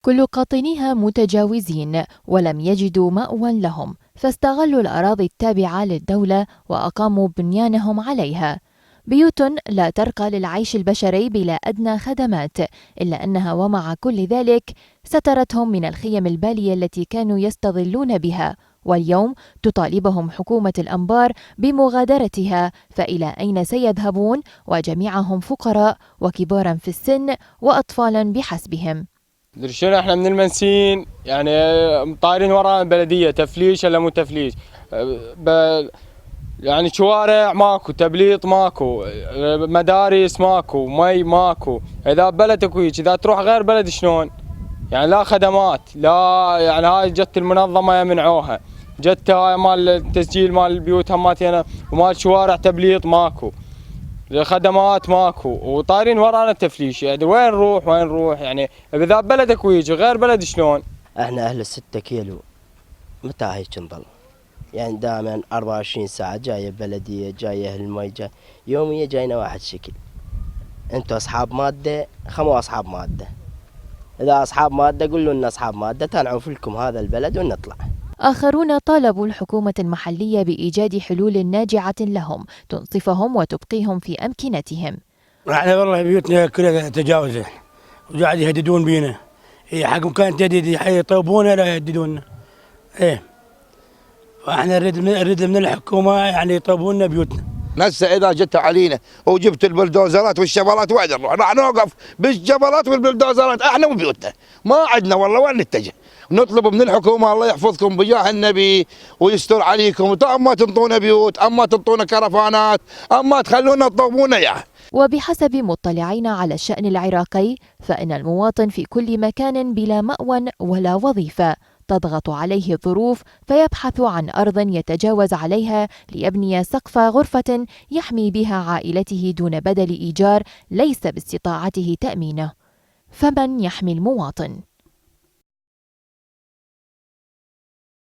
كل قاطنيها متجاوزين ولم يجدوا مأوى لهم، فاستغلوا الأراضي التابعة للدولة وأقاموا بنيانهم عليها. بيوت لا ترقى للعيش البشري بلا أدنى خدمات، إلا أنها ومع كل ذلك سترتهم من الخيم البالية التي كانوا يستظلون بها، واليوم تطالبهم حكومة الأنبار بمغادرتها، فإلى أين سيذهبون وجميعهم فقراء وكبارا في السن وأطفالا بحسبهم. درشنا احنا من المنسين يعني طايرين وراء البلديه، تفليش ولا مو تفليش. يعني شوارع ماكو، تبليط ماكو، مدارس ماكو، مي ماكو. اذا بلدك ويك اذا تروح غير بلد شلون؟ يعني لا خدمات، لا يعني هاي جت المنظمه يمنعوها، جت هاي مال التسجيل مال البيوت هماتنا ومال شوارع تبليط ماكو، الخدمات ماكو، وطايرين ورانا التفليش. يعني وين نروح وين نروح؟ يعني اذا بلدك ويجي غير بلد شلون؟ احنا اهل 6 كيلو، متى هيك نضل؟ يعني دائما 24 ساعة جاية بلدية، جاية اهل المي، جاي يومية جاينا واحد شكل. انتوا اصحاب مادة، خموا اصحاب مادة. اذا اصحاب مادة قولوا لنا اصحاب مادة تنعوف لكم هذا البلد ونطلع. آخرون طالبوا الحكومة المحلية بإيجاد حلول ناجعة لهم تنصفهم وتبقيهم في أمكنتهم. احنا والله بيوتنا كلها تجاوزة وقاعد يهددون بينا. هي حقهم كان تهديد، يطيبونا لا يهددونا. ايه، فاحنا نريد من الحكومة يعني يطيبونا بيوتنا. هسه اذا جت علينا وجبت البلدوزرات والشبلات وين نروح؟ راح نوقف بالجبلات والبلدوزرات احنا وبيوتنا، ما عندنا والله وين نتجه. نطلب من الحكومه الله يحفظكم بجاه النبي ويستر عليكم، اما تنطونا بيوت، اما تنطونا كرفانات، اما تخلونا تطوبونا اياها. وبحسب مطلعين على الشأن العراقي، فإن المواطن في كل مكان بلا مأوى ولا وظيفة، تضغط عليه الظروف فيبحث عن أرض يتجاوز عليها ليبني سقف غرفة يحمي بها عائلته دون بدل إيجار ليس باستطاعته تأمينه. فمن يحمي المواطن؟